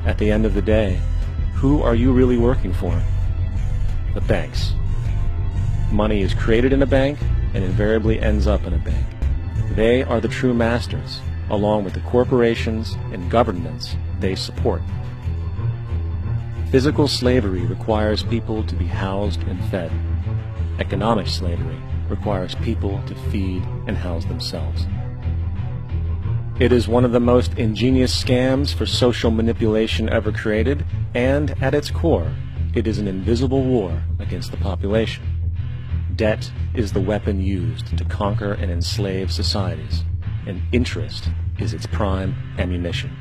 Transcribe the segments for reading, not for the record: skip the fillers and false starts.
At the end of the day, who are you really working for? The banks. Money is created in a bank and invariably ends up in a bank. They are the true masters, along with the corporations and governments they support. Physical slavery requires people to be housed and fed. Economic slavery requires people to feed and house themselves. It is one of the most ingenious scams for social manipulation ever created, and at its core, it is an invisible war against the population. Debt is the weapon used to conquer and enslave societies, and interest is its prime ammunition.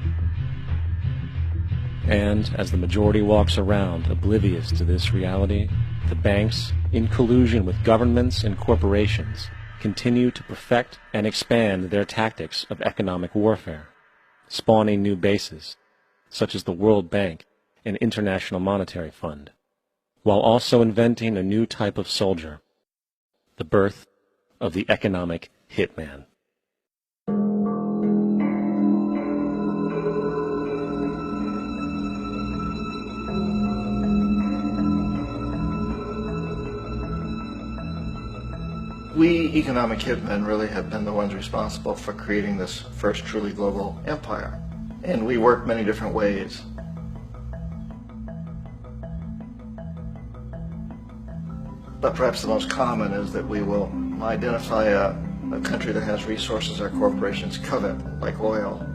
And as the majority walks around oblivious to this reality, the banks, in collusion with governments and corporations, continue to perfect and expand their tactics of economic warfare, spawning new bases, such as the World Bank and International Monetary Fund, while also inventing a new type of soldier, the birth of the economic hitman. We economic hitmen really have been the ones responsible for creating this first truly global empire. And we work many different ways. But perhaps the most common is that we will identify a country that has resources our corporations covet, like oil,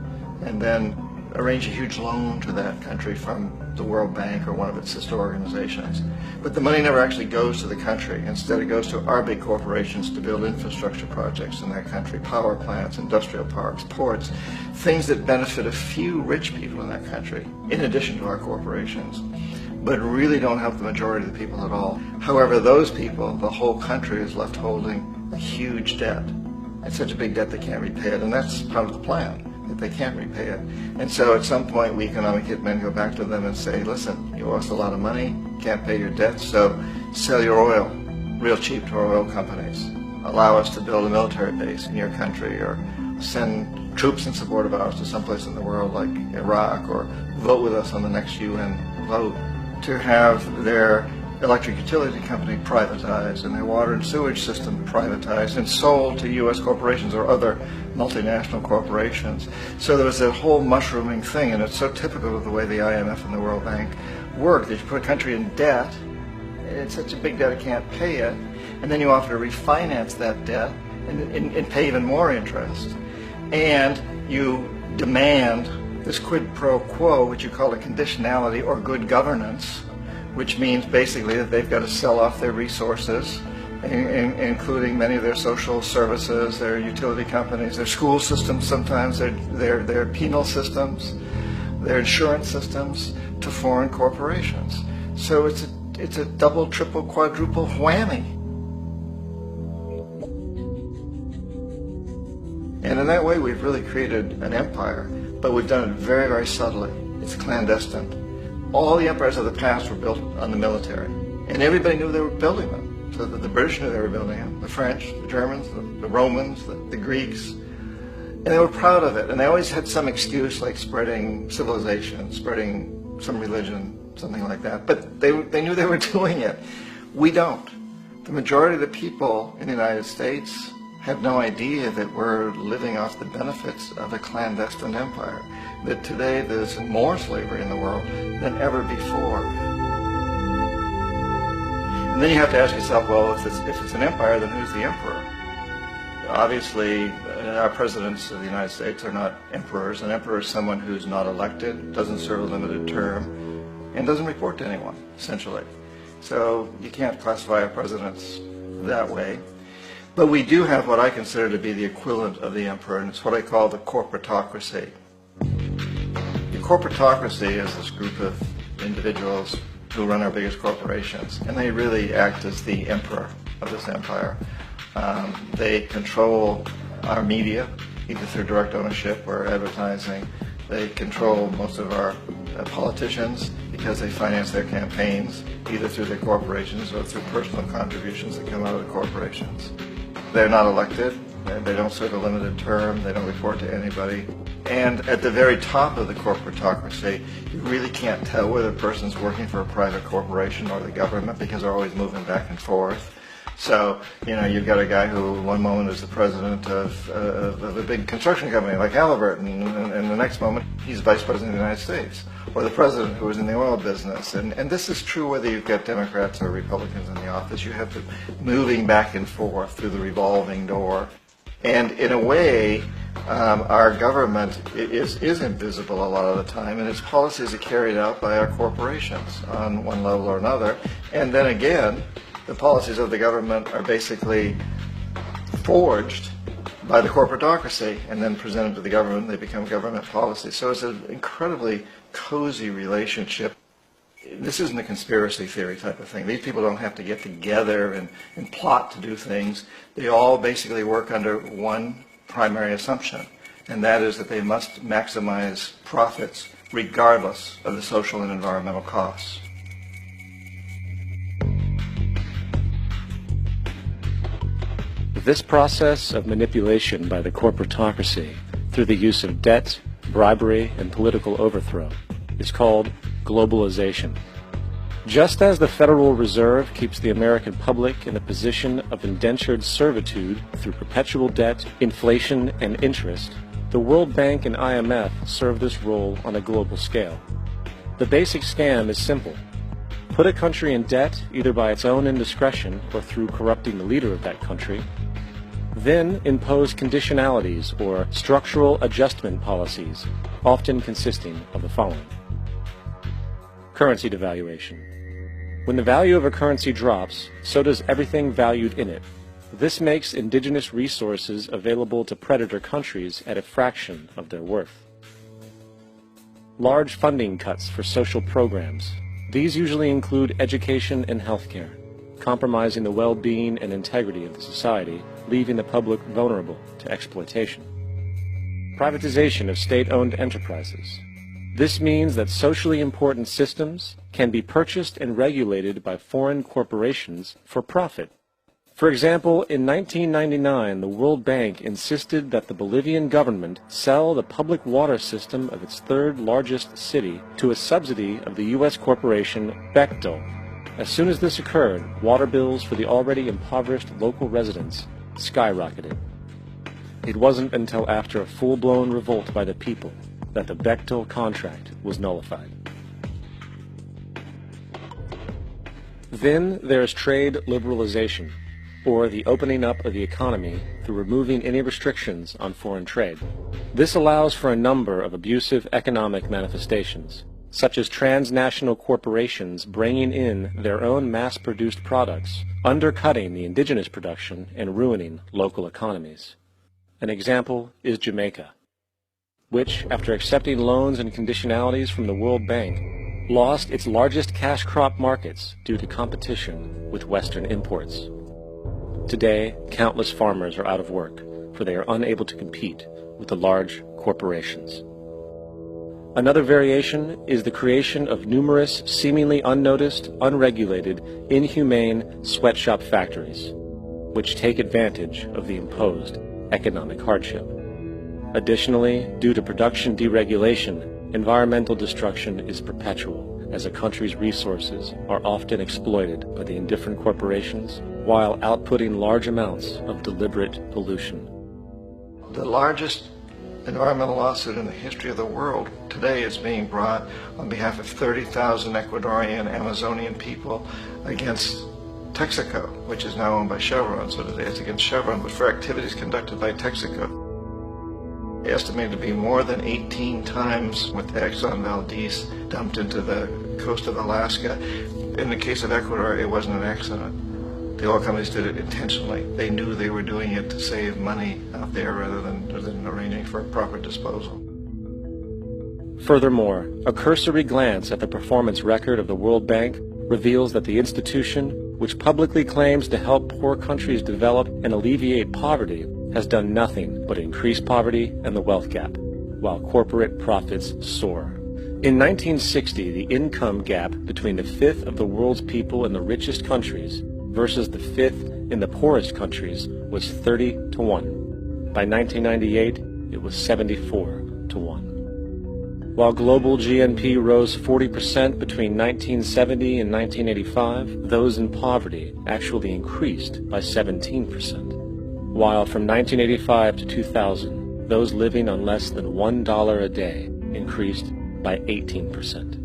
and then arrange a huge loan to that country from the World Bank or one of its sister organizations. But the money never actually goes to the country. Instead, it goes to our big corporations to build infrastructure projects in that country, power plants, industrial parks, ports, things that benefit a few rich people in that country, in addition to our corporations, but really don't help the majority of the people at all. However, those people, the whole country is left holding a huge debt. It's such a big debt they can't repay it, and that's part of the plan, that they can't repay it. And so at some point, we economic hitmen go back to them and say, listen, you owe us a lot of money, can't pay your debts, so sell your oil real cheap to our oil companies. Allow us to build a military base in your country, or send troops in support of ours to someplace in the world like Iraq, or vote with us on the next UN vote. To have their electric utility company privatized and their water and sewage system privatized and sold to U.S. corporations or other multinational corporations. So there was a whole mushrooming thing, and it's so typical of the way the IMF and the World Bank work, that you put a country in debt, it's such a big debt it can't pay it, and then you offer to refinance that debt and pay even more interest. And you demand this quid pro quo, which you call a conditionality or good governance, which means basically that they've got to sell off their resources, including many of their social services, their utility companies, their school systems sometimes, their penal systems, their insurance systems, to foreign corporations. So it's a double, triple, quadruple whammy. And in that way, we've really created an empire, but we've done it very, very subtly. It's clandestine. All the empires of the past were built on the military, and everybody knew they were building them. So that the British knew they were building them, the French, the Germans, the Romans, the Greeks, and they were proud of it. And they always had some excuse, like spreading civilization, spreading some religion, something like that. But they knew they were doing it. We don't. The majority of the people in the United States have no idea that we're living off the benefits of a clandestine empire, that today there's more slavery in the world than ever before. And then you have to ask yourself, well, if it's an empire, then who's the emperor? Obviously, our presidents of the United States are not emperors. An emperor is someone who's not elected, doesn't serve a limited term, and doesn't report to anyone, essentially. So you can't classify our presidents that way. But we do have what I consider to be the equivalent of the emperor, and it's what I call the corporatocracy. The corporatocracy is this group of individuals who run our biggest corporations, and they really act as the emperor of this empire. They control our media, either through direct ownership or advertising. They control most of our politicians because they finance their campaigns, either through their corporations or through personal contributions that come out of the corporations. They're not elected, they don't serve a limited term, they don't report to anybody, And at the very top of the corporatocracy, you really can't tell whether a person's working for a private corporation or the government because they're always moving back and forth. So, you know, you've got a guy who one moment is the president of a big construction company like Halliburton, and the next moment he's vice president of the United States, or the president who is in the oil business. And this is true whether you've got Democrats or Republicans in the office. You have to moving back and forth through the revolving door. And in a way, our government is invisible a lot of the time, and its policies are carried out by our corporations on one level or another. And then again, the policies of the government are basically forged by the corporatocracy and then presented to the government. They become government policies. So it's an incredibly cozy relationship. This isn't a conspiracy theory type of thing. These people don't have to get together and plot to do things. They all basically work under one primary assumption, and that is that they must maximize profits regardless of the social and environmental costs. This process of manipulation by the corporatocracy through the use of debt, bribery, and political overthrow is called globalization. Just as the Federal Reserve keeps the American public in a position of indentured servitude through perpetual debt, inflation, and interest, the World Bank and IMF serve this role on a global scale. The basic scam is simple. Put a country in debt either by its own indiscretion or through corrupting the leader of that country, then impose conditionalities or structural adjustment policies, often consisting of the following. Currency devaluation. When the value of a currency drops, so does everything valued in it. This makes indigenous resources available to predator countries at a fraction of their worth. Large funding cuts for social programs. These usually include education and healthcare, compromising the well-being and integrity of the society, leaving the public vulnerable to exploitation. Privatization of state-owned enterprises. This means that socially important systems can be purchased and regulated by foreign corporations for profit. For example, in 1999, the World Bank insisted that the Bolivian government sell the public water system of its third largest city to a subsidy of the U.S. corporation Bechtel. As soon as this occurred, water bills for the already impoverished local residents skyrocketed. It wasn't until after a full-blown revolt by the people that the Bechtel contract was nullified. Then there's trade liberalization, or the opening up of the economy through removing any restrictions on foreign trade. This allows for a number of abusive economic manifestations, such as transnational corporations bringing in their own mass-produced products, undercutting the indigenous production and ruining local economies. An example is Jamaica, which, after accepting loans and conditionalities from the World Bank, lost its largest cash crop markets due to competition with Western imports. Today, countless farmers are out of work, for they are unable to compete with the large corporations. Another variation is the creation of numerous, seemingly unnoticed, unregulated, inhumane sweatshop factories, which take advantage of the imposed economic hardship. Additionally, due to production deregulation, environmental destruction is perpetual, as a country's resources are often exploited by the indifferent corporations while outputting large amounts of deliberate pollution. The largest environmental lawsuit in the history of the world today is being brought on behalf of 30,000 Ecuadorian Amazonian people against Texaco, which is now owned by Chevron. So today it's against Chevron, but for activities conducted by Texaco. Estimated to be more than 18 times what the Exxon Valdez dumped into the coast of Alaska. In the case of Ecuador, it wasn't an accident. The oil companies did it intentionally. They knew they were doing it to save money out there rather than arranging for a proper disposal. Furthermore, a cursory glance at the performance record of the World Bank reveals that the institution, which publicly claims to help poor countries develop and alleviate poverty, has done nothing but increase poverty and the wealth gap, while corporate profits soar. In 1960, the income gap between the fifth of the world's people in the richest countries versus the fifth in the poorest countries was 30 to 1. By 1998, it was 74 to 1. While global GNP rose 40% between 1970 and 1985, those in poverty actually increased by 17%. While from 1985 to 2000, those living on less than $1 a day increased by 18%.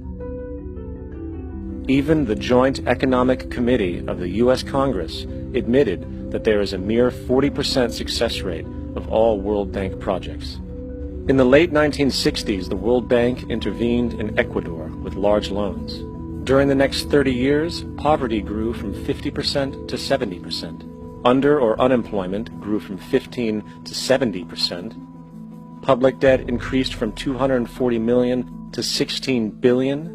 Even the Joint Economic Committee of the U.S. Congress admitted that there is a mere 40% success rate of all World Bank projects. In the late 1960s, the World Bank intervened in Ecuador with large loans. During the next 30 years, poverty grew from 50% to 70%. Under or unemployment grew from 15 to 70%. Public debt increased from 240 million to 16 billion,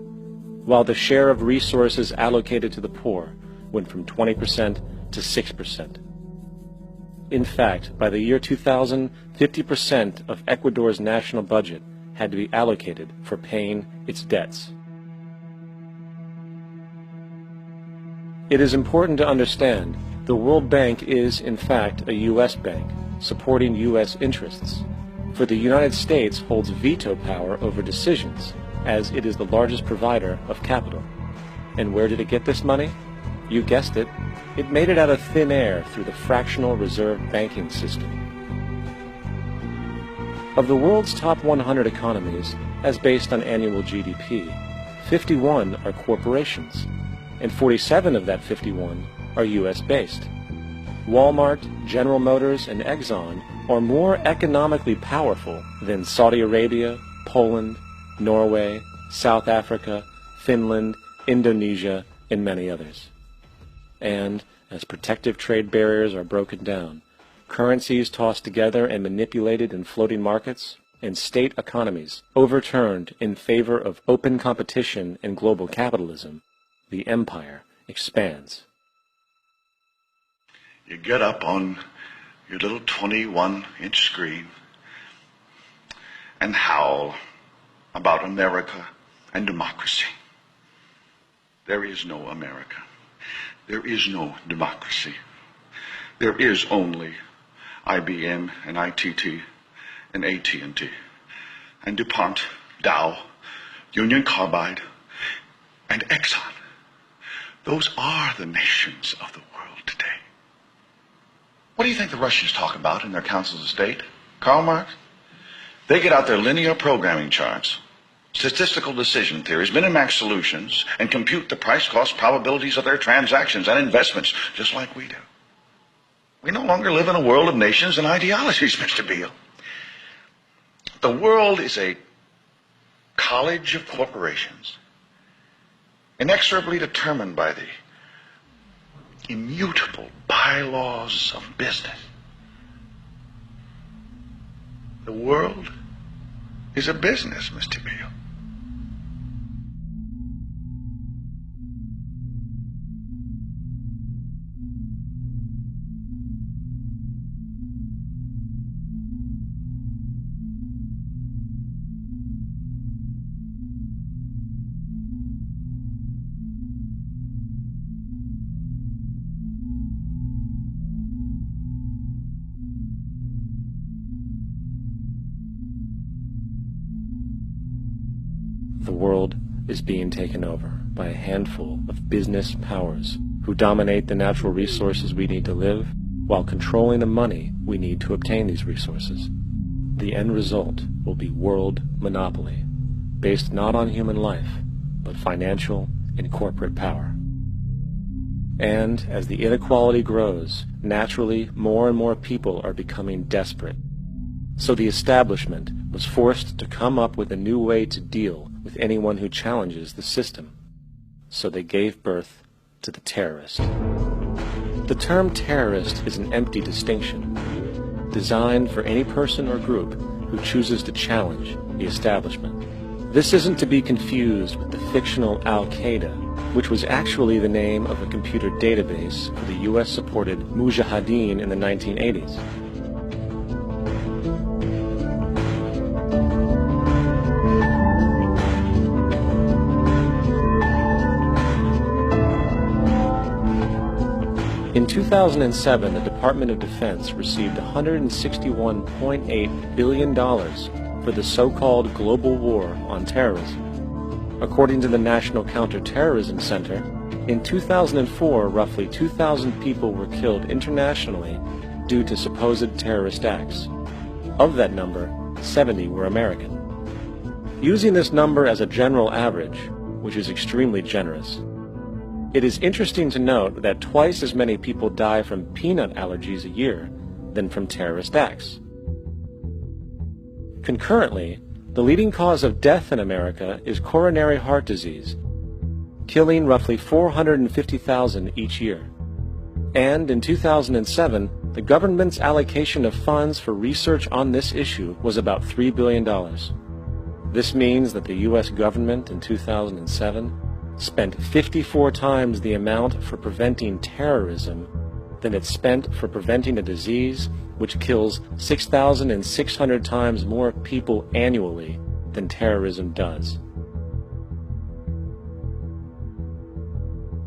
while the share of resources allocated to the poor went from 20% to 6%. In fact, by the year 2000, 50% of Ecuador's national budget had to be allocated for paying its debts. It is important to understand the World Bank is, in fact, a U.S. bank, supporting U.S. interests. For the United States holds veto power over decisions, as it is the largest provider of capital. And where did it get this money? You guessed it. It made it out of thin air through the fractional reserve banking system. Of the world's top 100 economies, as based on annual GDP, 51 are corporations, and 47 of that 51 are U.S.-based. Walmart, General Motors, and Exxon are more economically powerful than Saudi Arabia, Poland, Norway, South Africa, Finland, Indonesia, and many others. And as protective trade barriers are broken down, currencies tossed together and manipulated in floating markets, and state economies overturned in favor of open competition and global capitalism, the empire expands. You get up on your little 21-inch screen and howl about America and democracy. There is no America. There is no democracy. There is only IBM and ITT and AT&T and DuPont, Dow, Union Carbide, and Exxon. Those are the nations of the world today. What do you think the Russians talk about in their councils of state? Karl Marx? They get out their linear programming charts, statistical decision theories, Minimax solutions, and compute the price-cost probabilities of their transactions and investments, just like we do. We no longer live in a world of nations and ideologies, Mr. Beale. The world is a college of corporations, inexorably determined by the immutable bylaws of business. The world is a business, Mr. Beale. The world is being taken over by a handful of business powers who dominate the natural resources we need to live while controlling the money we need to obtain these resources. The end result will be world monopoly, based not on human life, but financial and corporate power. And as the inequality grows, naturally more and more people are becoming desperate. So the establishment was forced to come up with a new way to deal with anyone who challenges the system. So they gave birth to the terrorist. The term terrorist is an empty distinction, designed for any person or group who chooses to challenge the establishment. This isn't to be confused with the fictional Al-Qaeda, which was actually the name of a computer database for the US-supported Mujahideen in the 1980s. In 2007, the Department of Defense received $161.8 billion for the so-called global war on terrorism. According to the National Counterterrorism Center, in 2004, roughly 2,000 people were killed internationally due to supposed terrorist acts. Of that number, 70 were American. Using this number as a general average, which is extremely generous, it is interesting to note that twice as many people die from peanut allergies a year than from terrorist acts. Concurrently, the leading cause of death in America is coronary heart disease, killing roughly 450,000 each year. And in 2007, the government's allocation of funds for research on this issue was about $3 billion. This means that the U.S. government in 2007 spent 54 times the amount for preventing terrorism than it spent for preventing a disease which kills 6,600 times more people annually than terrorism does.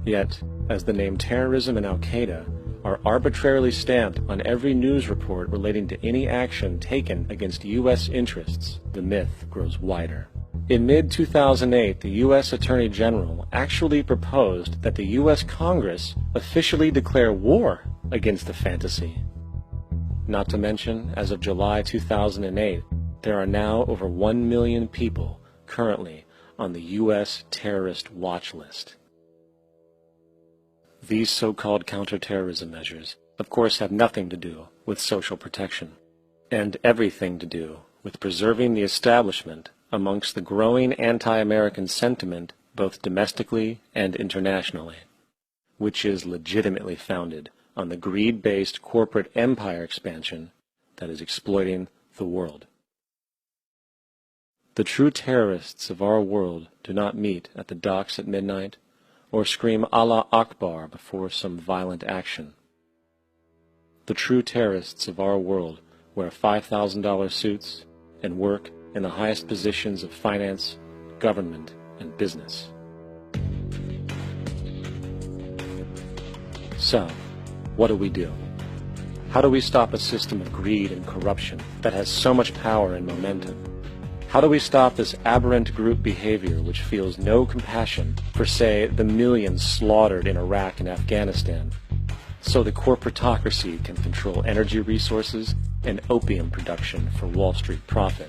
Yet, as the name terrorism and Al-Qaeda are arbitrarily stamped on every news report relating to any action taken against U.S. interests, the myth grows wider. In mid-2008, the U.S. Attorney General actually proposed that the U.S. Congress officially declare war against the fantasy. Not to mention, as of July 2008, there are now over 1 million people currently on the U.S. terrorist watch list. These so-called counterterrorism measures, of course, have nothing to do with social protection, and everything to do with preserving the establishment amongst the growing anti-American sentiment both domestically and internationally, which is legitimately founded on the greed-based corporate empire expansion that is exploiting the world. The true terrorists of our world do not meet at the docks at midnight or scream Allah Akbar before some violent action. The true terrorists of our world wear $5,000 suits and work in the highest positions of finance, government, and business. So, what do? How do we stop a system of greed and corruption that has so much power and momentum? How do we stop this aberrant group behavior which feels no compassion for, say, the millions slaughtered in Iraq and Afghanistan, so the corporatocracy can control energy resources and opium production for Wall Street profit?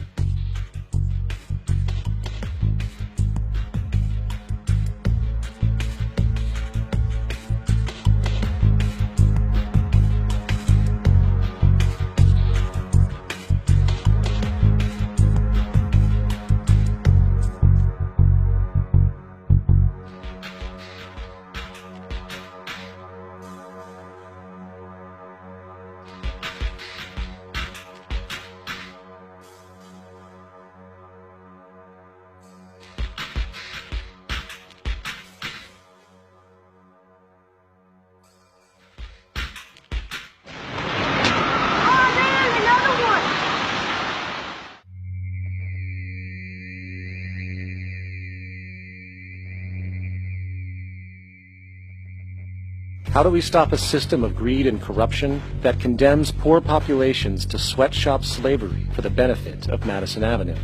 How do we stop a system of greed and corruption that condemns poor populations to sweatshop slavery for the benefit of Madison Avenue?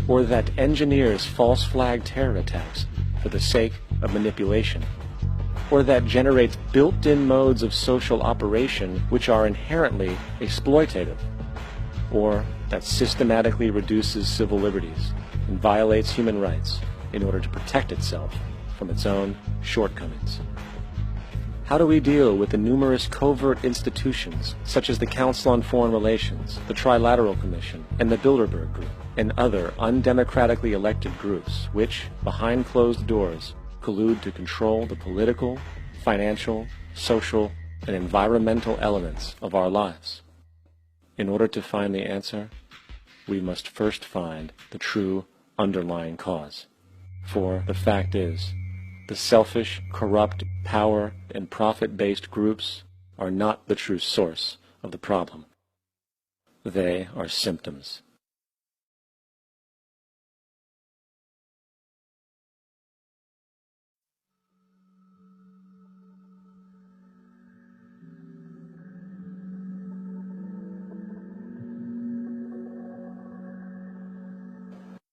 Or that engineers false flag terror attacks for the sake of manipulation? Or that generates built-in modes of social operation which are inherently exploitative? Or that systematically reduces civil liberties and violates human rights in order to protect itself from its own shortcomings? How do we deal with the numerous covert institutions, such as the Council on Foreign Relations, the Trilateral Commission, and the Bilderberg Group, and other undemocratically elected groups which, behind closed doors, collude to control the political, financial, social, and environmental elements of our lives? In order to find the answer, we must first find the true underlying cause. For the fact is, the selfish, corrupt, power, and profit-based groups are not the true source of the problem. They are symptoms.